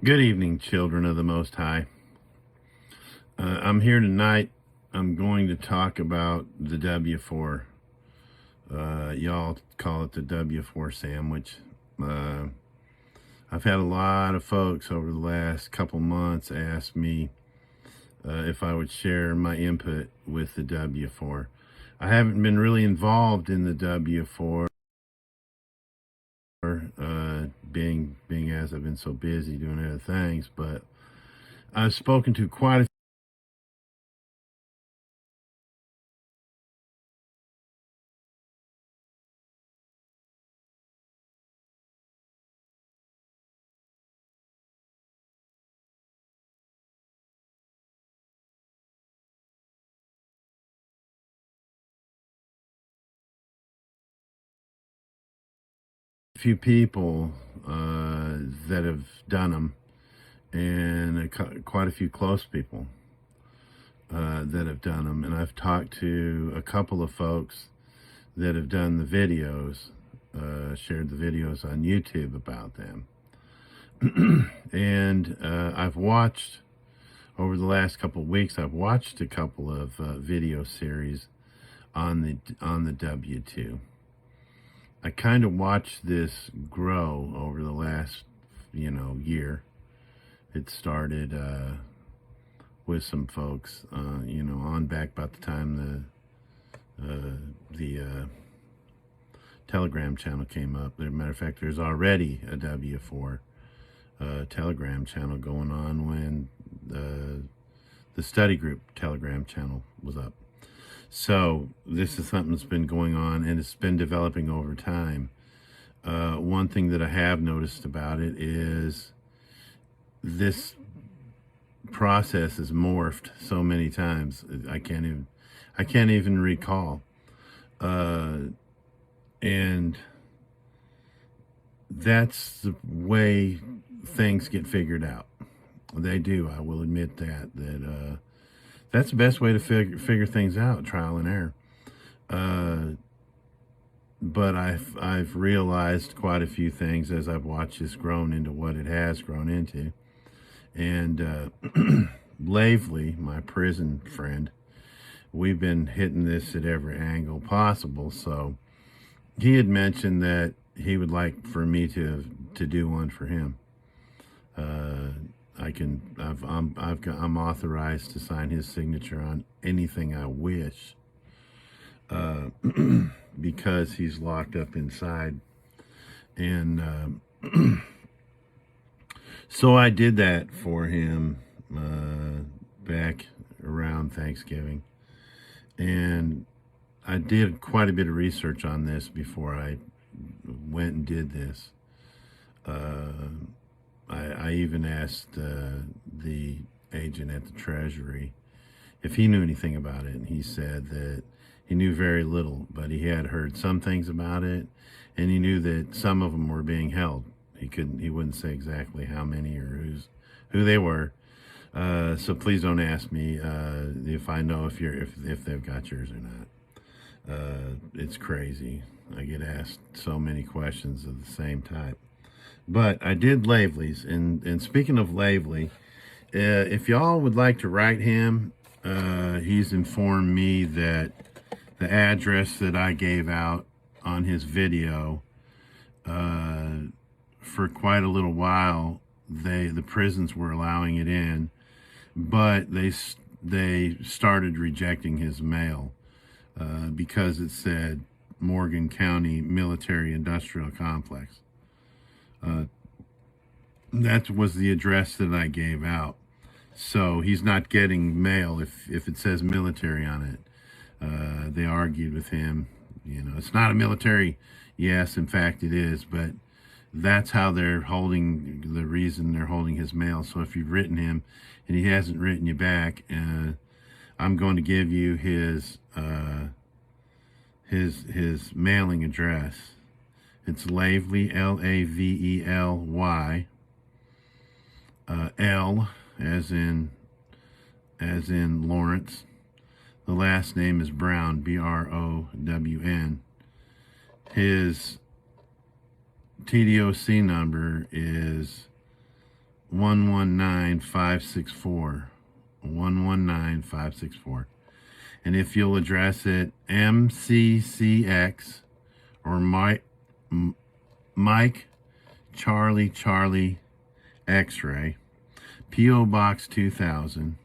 Good evening, children of the Most High. I'm here tonight. I'm going to talk about the W-4. Y'all call it the W-4 sandwich. I've had a lot of folks over the last couple months ask me if I would share my input with the W-4. I haven't been really involved in the W-4, being as I've been so busy doing other things, but I've spoken to quite a few people that have done them, and quite a few close people that have done them. And I've talked to a couple of folks that have done the videos, shared the videos on YouTube about them. And I've watched, over the last couple of weeks, I've watched a couple of video series on the W-2. I kind of watched this grow over the last, year. It started with some folks, on back about the time the Telegram channel came up. As a matter of fact, there's already a W-4 Telegram channel going on when the study group Telegram channel was up. So this is something that's been going on, and it's been developing over time. One thing that I have noticed about it is this process has morphed so many times. I can't even recall. And that's the way things get figured out. They do. I will admit that that's the best way to figure things out, trial and error. But I've realized quite a few things as I've watched this grown into what it has grown into. And Lavely, my prison friend, we've been hitting this at every angle possible. So he had mentioned that he would like for me to do one for him. I'm authorized to sign his signature on anything I wish, because he's locked up inside. And so I did that for him back around Thanksgiving. And I did quite a bit of research on this before I went and did this. I even asked the agent at the Treasury if he knew anything about it, and he said that he knew very little, but he had heard some things about it, and he knew that some of them were being held. He wouldn't say exactly how many or who they were. So please don't ask me if I know if they've got yours or not. It's crazy. I get asked so many questions of the same type. But I did Lavely's, and speaking of Lavely, if y'all would like to write him, he's informed me that the address that I gave out on his video, for quite a little while, the prisons were allowing it in, but they started rejecting his mail because it said Morgan County Military Industrial Complex. That was the address that I gave out. So he's not getting mail if it says military on it. They argued with him. It's not a military. Yes, in fact it is, but that's how the reason they're holding his mail. So if you've written him and he hasn't written you back, I'm going to give you his mailing address. It's Lavely, Lavely, L as in Lawrence. The last name is Brown, Brown. His TDOC number is 119564. 119564. And if you'll address it MCCX or Mike Charlie X-ray, P.O. Box 2000,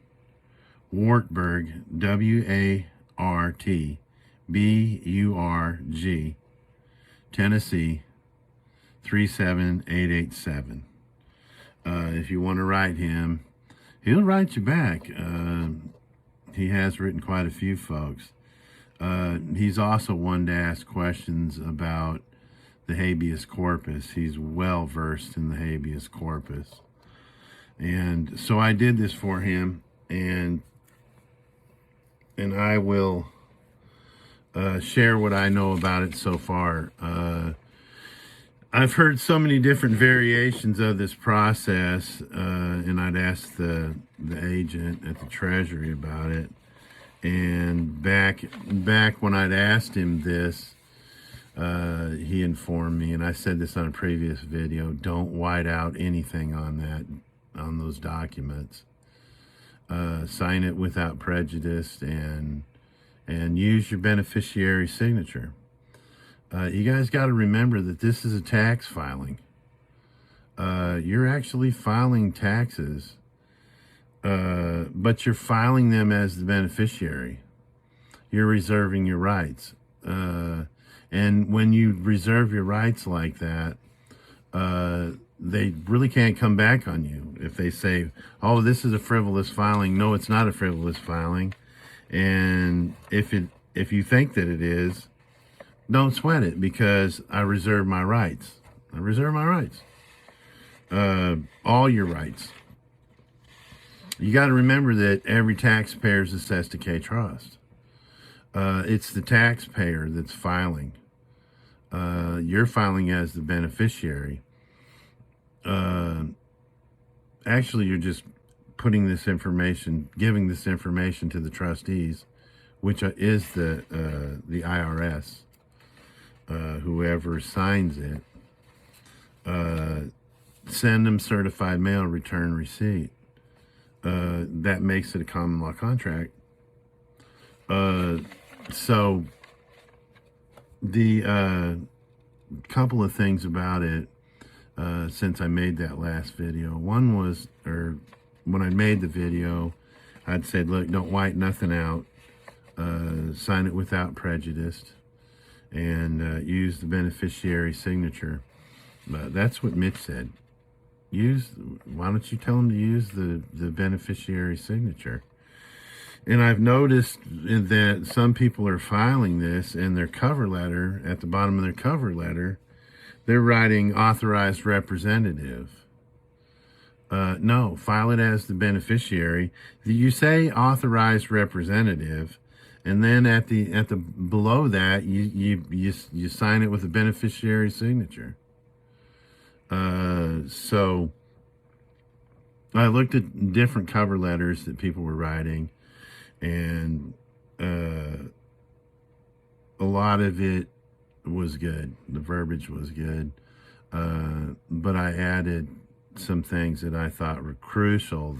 Wartburg, WARTBURG, Tennessee 37887. If you want to write him, he'll write you back. He has written quite a few folks. He's also one to ask questions about the habeas corpus. He's well versed in the habeas corpus. And so I did this for him, and I will share what I know about it so far. I've heard so many different variations of this process, and I'd asked the agent at the Treasury about it. And back when I'd asked him this, he informed me, and I said this on a previous video, don't white out anything on those documents. Sign it without prejudice, and use your beneficiary signature. You guys got to remember that this is a tax filing. You're actually filing taxes, but you're filing them as the beneficiary. You're reserving your rights. And when you reserve your rights like that, they really can't come back on you. If they say, oh, this is a frivolous filing. No, it's not a frivolous filing. And if you think that it is, don't sweat it, because I reserve my rights. I reserve my rights. All your rights. You got to remember that every taxpayer is assessed a K-Trust. It's the taxpayer that's filing. You're filing as the beneficiary. Actually, you're just putting this information, giving this information to the trustees, which is the IRS. Whoever signs it, send them certified mail return receipt. That makes it a common law contract. So the couple of things about it, since I made that last video. One was, or when I made the video, I'd said, look, don't white nothing out. Sign it without prejudice, and use the beneficiary signature. That's what Mitch said. Why don't you tell them to use the beneficiary signature? And I've noticed that some people are filing this, and their cover letter, at the bottom of their cover letter, they're writing authorized representative. No, file it as the beneficiary. You say authorized representative, and then at the below that you sign it with a beneficiary signature. So I looked at different cover letters that people were writing, and a lot of it was good. The verbiage was good, but I added some things that I thought were crucial.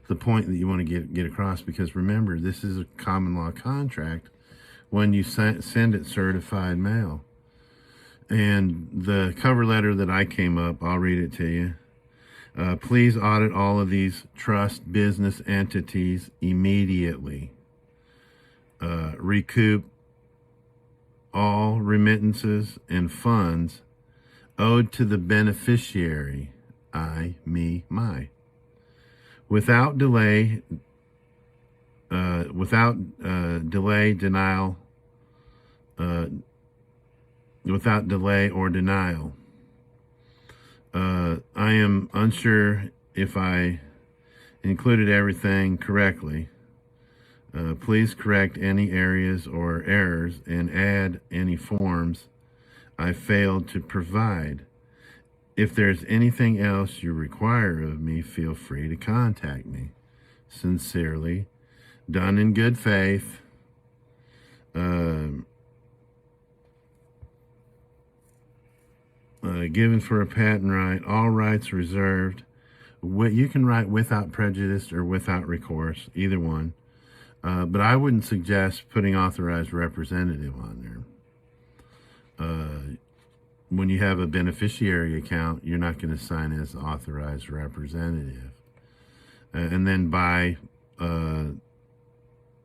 The point that you want to get across, because remember, this is a common law contract when you send it certified mail. And the cover letter that I came up, I'll read it to you. Please audit all of these trust business entities immediately. Recoup all remittances and funds owed to the beneficiary, I, me, my, without delay, without delay or denial. I am unsure if I included everything correctly. Please correct any areas or errors and add any forms I failed to provide. If there's anything else you require of me, feel free to contact me. Sincerely, done in good faith. Given for a patent right, all rights reserved. You can write without prejudice or without recourse, either one. But I wouldn't suggest putting authorized representative on there. When you have a beneficiary account, you're not going to sign as authorized representative. And then by well,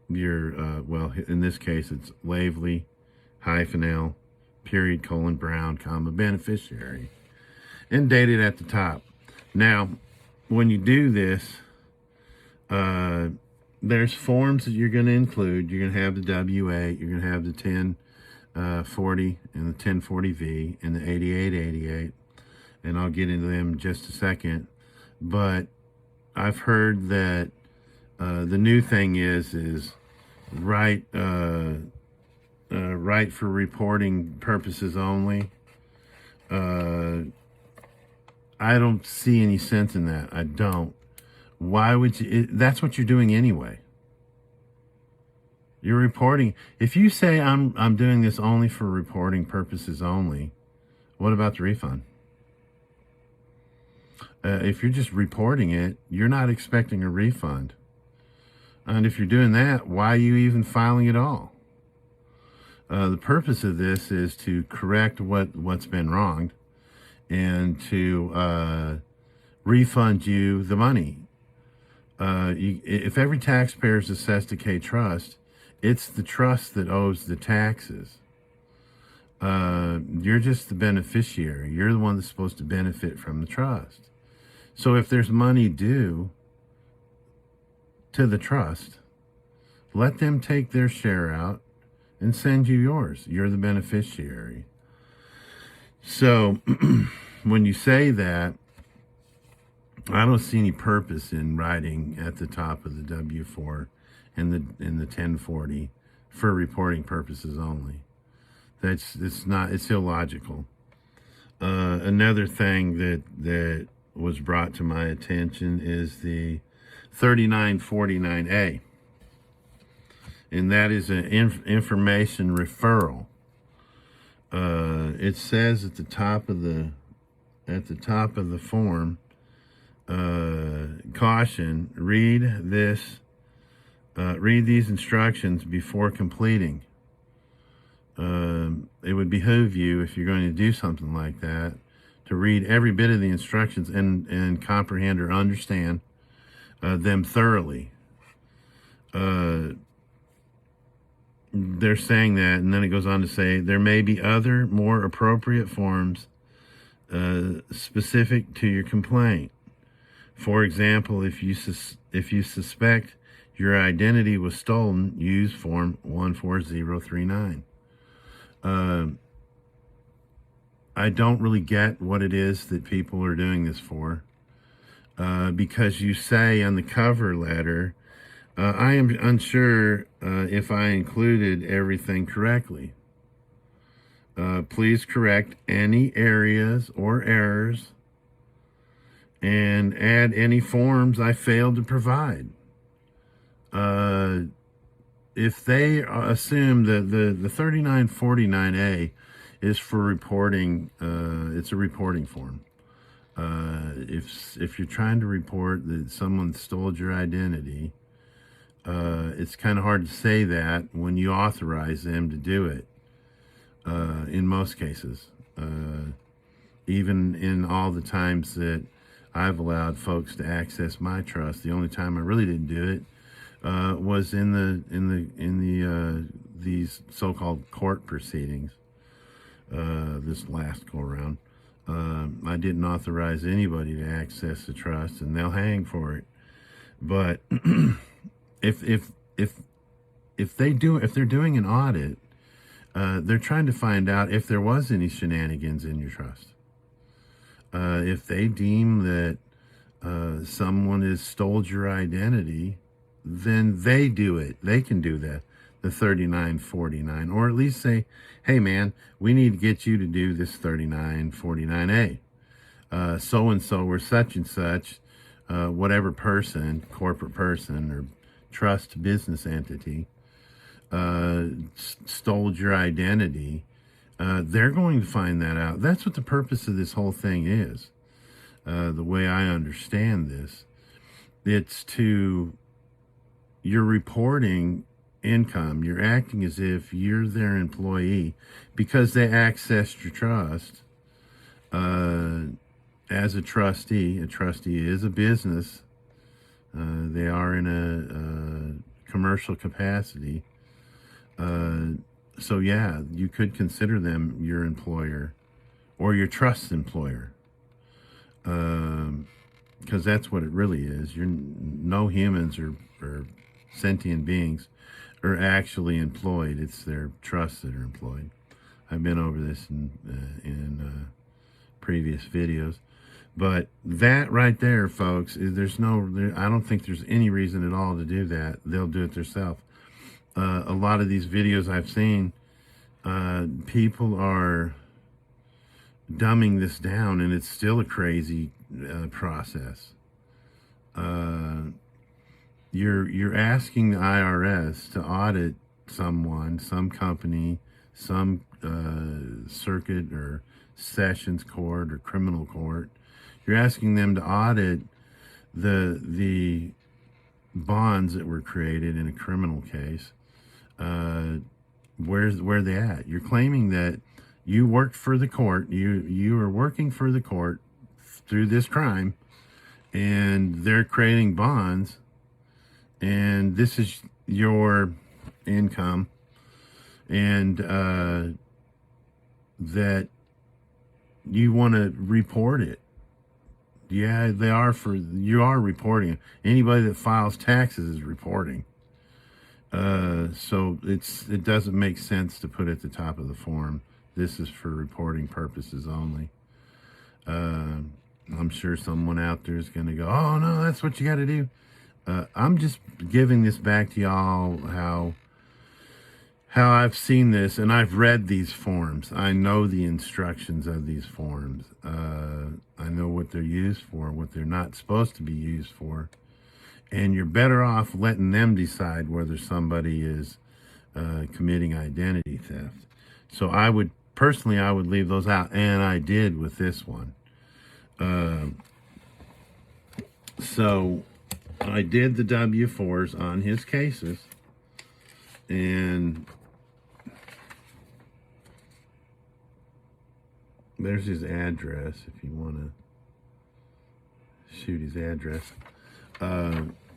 in this case, it's Lavely, -L, period, Brown, beneficiary, and dated at the top. Now, when you do this, there's forms that you're going to include. You're going to have the W-8, you're going to have the 1040 and the 1040V and the 8888, and I'll get into them in just a second. But I've heard that the new thing is write for reporting purposes only. I don't see any sense in that. I don't. Why would you? That's what you're doing anyway. You're reporting. If you say I'm doing this only for reporting purposes only, what about the refund? If you're just reporting it, you're not expecting a refund. And if you're doing that, why are you even filing at all? The purpose of this is to correct what's been wronged and to refund you the money. If every taxpayer is assessed a K trust, it's the trust that owes the taxes. You're just the beneficiary. You're the one that's supposed to benefit from the trust. So if there's money due to the trust, let them take their share out and send you yours. You're the beneficiary. So when you say that, I don't see any purpose in writing at the top of the W-4 and the 1040 for reporting purposes only. It's illogical. Another thing that was brought to my attention is the 3949A, and that is an information referral. It says at the top of the form, caution: read these instructions before completing. It would behoove you, if you're going to do something like that, to read every bit of the instructions and comprehend or understand them thoroughly. They're saying that, and then it goes on to say there may be other more appropriate forms specific to your complaint. For example, if you suspect your identity was stolen, use form 14039. I don't really get what it is that people are doing this for, because you say on the cover letter, I am unsure if I included everything correctly. Please correct any areas or errors and add any forms I failed to provide. If they assume that the 3949A is for reporting, it's a reporting form. If you're trying to report that someone stole your identity, it's kind of hard to say that when you authorize them to do it. In most cases, even in all the times that I've allowed folks to access my trust, the only time I really didn't do it was in these so-called court proceedings. This last go around, I didn't authorize anybody to access the trust, and they'll hang for it. But if they're doing an audit, they're trying to find out if there was any shenanigans in your trust. If they deem that someone has stole your identity, then they do it. They can do that, the 3949, or at least say, hey man, we need to get you to do this 3949A. So-and-so or such and such, whatever person, corporate person or trust business entity, stole your identity. They're going to find that out. That's what the purpose of this whole thing is. the way I understand this, you're reporting income. You're acting as if you're their employee because they accessed your trust as a trustee. A trustee is a business. They are in a commercial capacity. So yeah, you could consider them your employer or your trust employer. Because that's what it really is. No humans or sentient beings are actually employed. It's their trusts that are employed. I've been over this in previous videos. But that right there, folks, I don't think there's any reason at all to do that. They'll do it themselves. A lot of these videos I've seen, people are dumbing this down, and it's still a crazy process. You're asking the IRS to audit someone, some company, some circuit or sessions court or criminal court. You're asking them to audit the bonds that were created in a criminal case. Where they at? You're claiming that you worked for the court. You are working for the court through this crime, and they're creating bonds, and this is your income, and that you want to report it. Yeah, you are reporting it. Anybody that files taxes is reporting. So it doesn't make sense to put at the top of the form, this is for reporting purposes only. I'm sure someone out there is going to go, oh no, that's what you got to do. I'm just giving this back to y'all, how I've seen this, and I've read these forms. I know the instructions of these forms. I know what they're used for, what they're not supposed to be used for. And you're better off letting them decide whether somebody is committing identity theft. So I would leave those out, and I did with this one. So I did the W-4s on his cases, and there's his address if you want to shoot his address.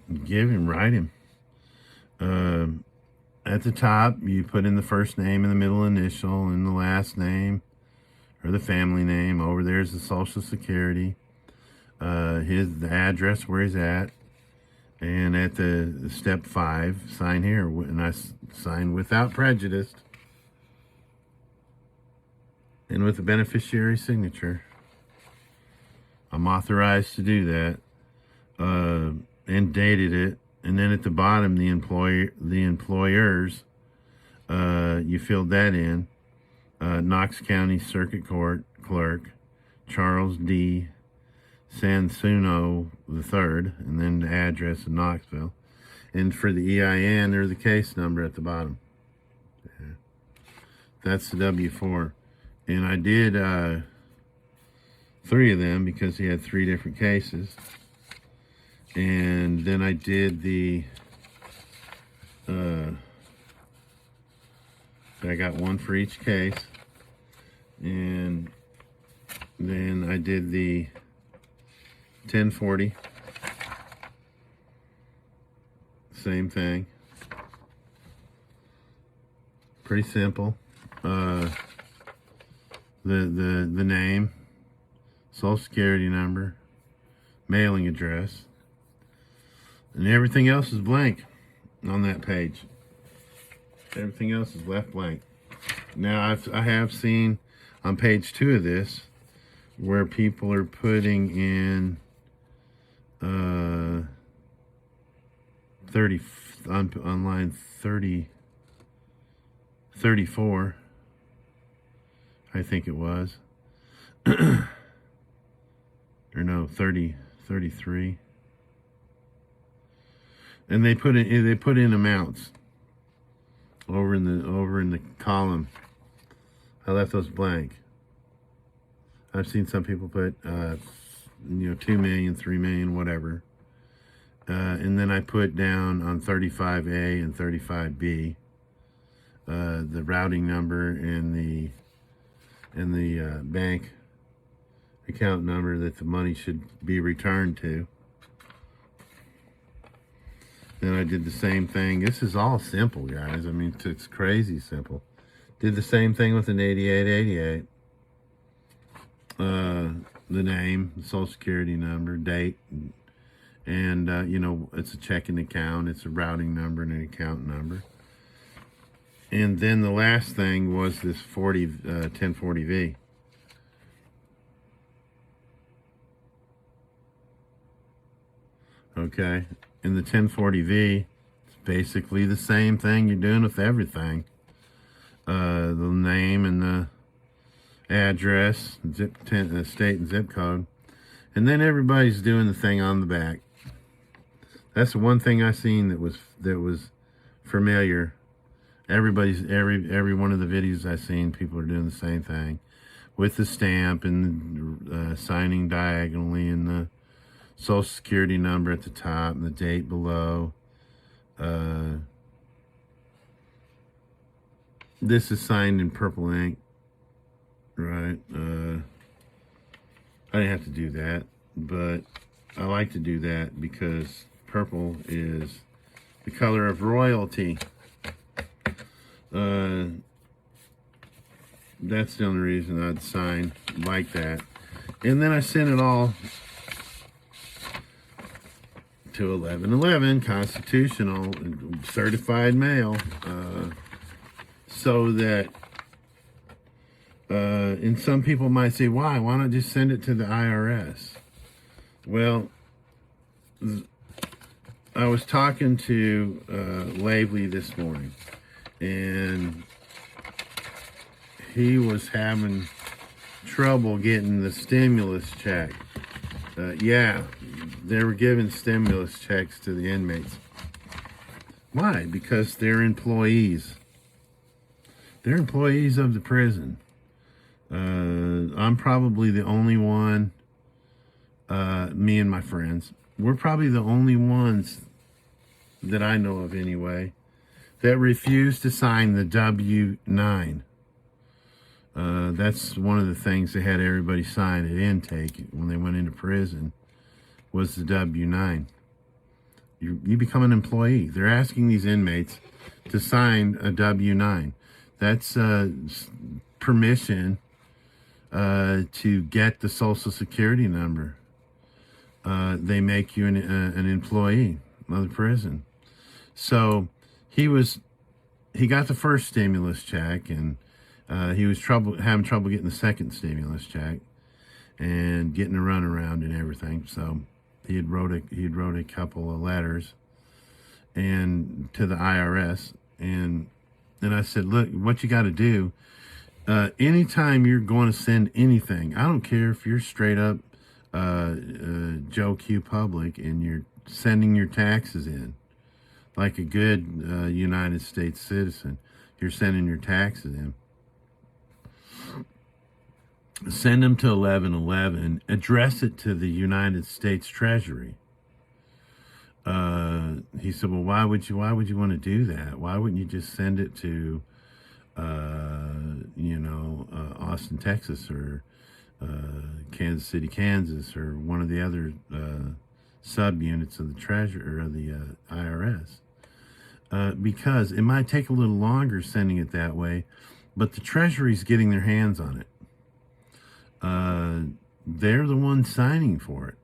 Write him. At the top, you put in the first name and the middle initial and the last name or the family name. Over there's the Social Security, the address where he's at, and at the step 5, sign here. And I sign without prejudice and with the beneficiary signature. I'm authorized to do that, and dated it. And then at the bottom, the employers, you filled that in. Knox County Circuit Court Clerk, Charles D. Sansuno III, and then the address in Knoxville. And for the EIN, there's the case number at the bottom. Yeah. That's the W-4. And I did 3 of them because he had 3 different cases. And then I did I got one for each case. And then I did the 1040. Same thing. Pretty simple. The name, Social Security number, mailing address, and everything else is blank on that page. Everything else is left blank. Now I have seen on page 2 of this where people are putting in 30 on line 34, I think it was, or no, 33, and they put in amounts over in the column. I left those blank. I've seen some people put 2 million, 3 million, whatever. And then I put down on 35A and 35B the routing number and the bank account number that the money should be returned to. Then I did the same thing. This is all simple, guys. I mean, it's crazy simple. Did the same thing with an 8888. The name, the social security number, date, and it's a checking account, it's a routing number and an account number. And then the last thing was this 1040V. Okay, and the 1040V, it's basically the same thing you're doing with everything. The name and the address, state and zip code, and then everybody's doing the thing on the back. That's the one thing I seen that was familiar. Every one of the videos I seen, people are doing the same thing with the stamp and signing diagonally and the social security number at the top and the date below. This is signed in purple ink, right? I didn't have to do that, but I like to do that because purple is the color of royalty. That's the only reason I'd sign like that. And then I sent it all to 1111 constitutional certified mail, so that and some people might say, why not just send it to the IRS? Well, I was talking to Lavely this morning, and he was having trouble getting the stimulus check. Yeah, they were giving stimulus checks to the inmates. Why? Because they're employees. They're employees of the prison. I'm probably the only one, me and my friends, we're probably the only ones that I know of anyway, that refuse to sign the W-9. That's one of the things they had everybody sign at intake when they went into prison, was the W-9. You become an employee. They're asking these inmates to sign a W-9. That's permission to get the social security number. They make you an employee of the prison. So he got the first stimulus check, and he was having trouble getting the second stimulus check and getting a runaround and everything. So he had wrote a couple of letters and to the IRS, and I said, look, what you got to do, anytime you're going to send anything, I don't care if you're straight up Joe Q Public and you're sending your taxes in like a good United States citizen, you're sending your taxes in. Send them to 1111. Address it to the United States Treasury. He said, well, why would you want to do that? Why wouldn't you just send it to, Austin, Texas, or Kansas City, Kansas, or one of the other subunits of the Treasury or the IRS? Because it might take a little longer sending it that way, but the Treasury's getting their hands on it. They're the ones signing for it.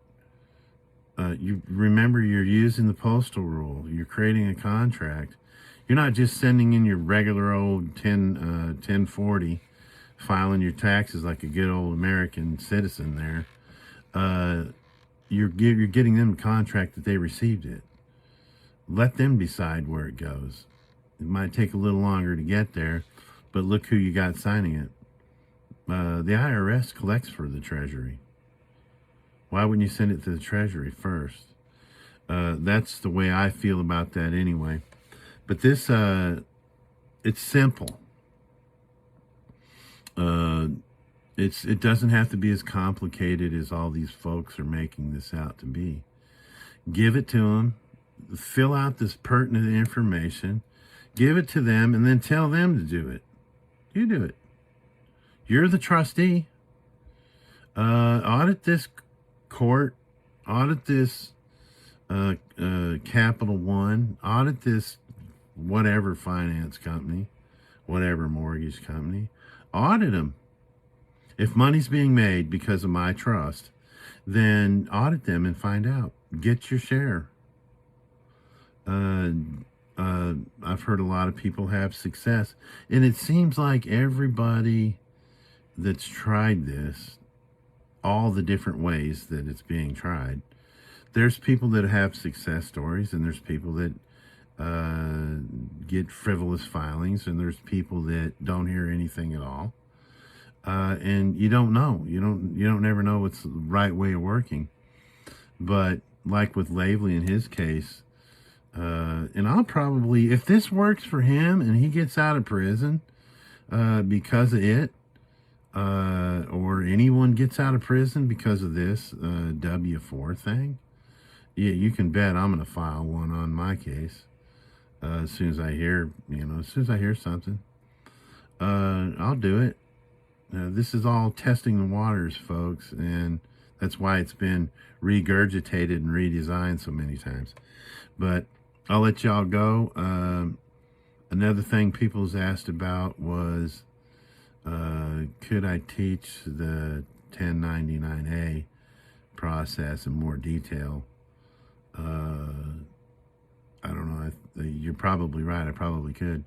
You remember, you're using the postal rule. You're creating a contract. You're not just sending in your regular old 1040, filing your taxes like a good old American citizen there. You're getting them a contract that they received it. Let them decide where it goes. It might take a little longer to get there, but look who you got signing it. The IRS collects for the Treasury. Why wouldn't you send it to the Treasury first? That's the way I feel about that anyway. But this, it's simple. it doesn't have to be as complicated as all these folks are making this out to be. Give it to them, fill out this pertinent information, give it to them, and then tell them to do it. You do it. You're the trustee. Audit this court, audit this Capital One, audit this whatever finance company, whatever mortgage company, audit them. If money's being made because of my trust, then audit them and find out. Get your share. I've heard a lot of people have success, and it seems like everybody that's tried this, all the different ways that it's being tried, there's people that have success stories, and there's people that get frivolous filings, and there's people that don't hear anything at all. And you don't know. You don't never know what's the right way of working. But like with Lavely in his case, and I'll probably, if this works for him and he gets out of prison because of it, or anyone gets out of prison because of this W-4 thing, yeah, you can bet I'm going to file one on my case as soon as I hear, as soon as I hear something. I'll do it. This is all testing the waters, folks, and that's why it's been regurgitated and redesigned so many times. But I'll let y'all go. Another thing people's asked about was, could I teach the 1099A process in more detail? I don't know. You're probably right. I probably could.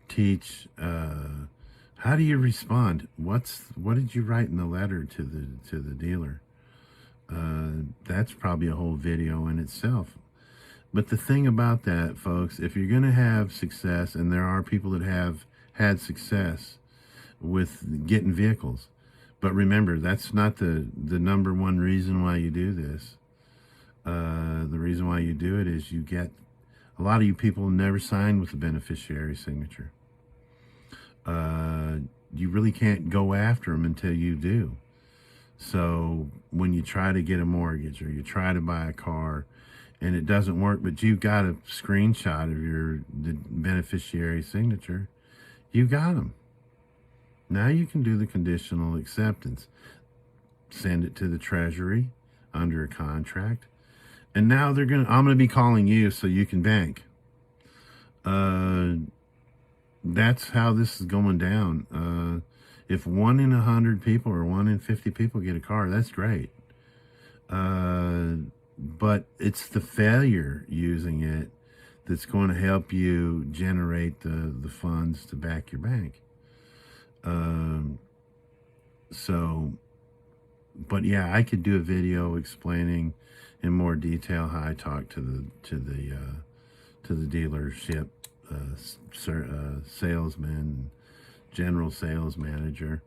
Teach how do you respond? What did you write in the letter to the dealer? That's probably a whole video in itself. But the thing about that, folks, if you're going to have success, and there are people that have had success with getting vehicles, but remember, that's not the number one reason why you do this. The reason why you do it is you get, a lot of you people never sign with the beneficiary signature. You really can't go after them until you do. So when you try to get a mortgage or you try to buy a car and it doesn't work, but you've got a screenshot of the beneficiary signature, you got them. Now you can do the conditional acceptance. Send it to the Treasury under a contract. And now I'm going to be calling you so you can bank. That's how this is going down. If 1 in 100 people or 1 in 50 people get a car, that's great. But it's the failure using it that's going to help you generate the funds to back your bank. But yeah, I could do a video explaining in more detail how I talk to the dealership salesman, general sales manager.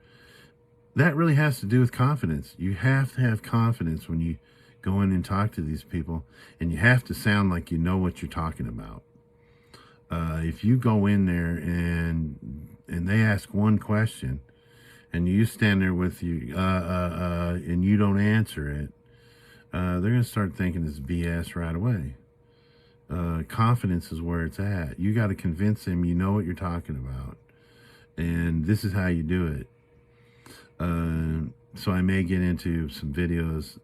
That really has to do with confidence. You have to have confidence when you go in and talk to these people, and you have to sound like you know what you're talking about. If you go in there and they ask one question, and you stand there with and you don't answer it, they're going to start thinking it's BS right away. Confidence is where it's at. You got to convince them you know what you're talking about, and this is how you do it. So I may get into some videos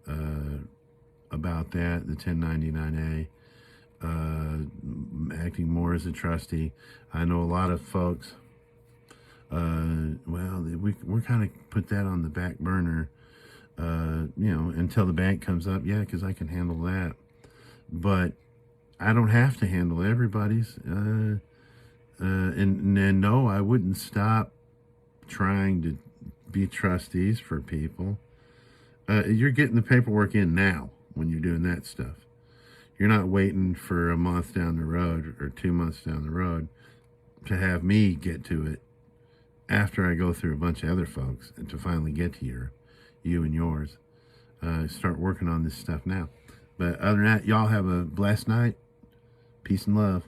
about that, the 1099A, acting more as a trustee. I know a lot of folks, we're kind of put that on the back burner, until the bank comes up. Yeah, because I can handle that. But I don't have to handle everybody's. And no, I wouldn't stop trying to be trustees for people. You're getting the paperwork in now when you're doing that stuff. You're not waiting for a month down the road or 2 months down the road to have me get to it after I go through a bunch of other folks and to finally get to you and yours. Start working on this stuff now. But other than that, y'all have a blessed night. Peace and love.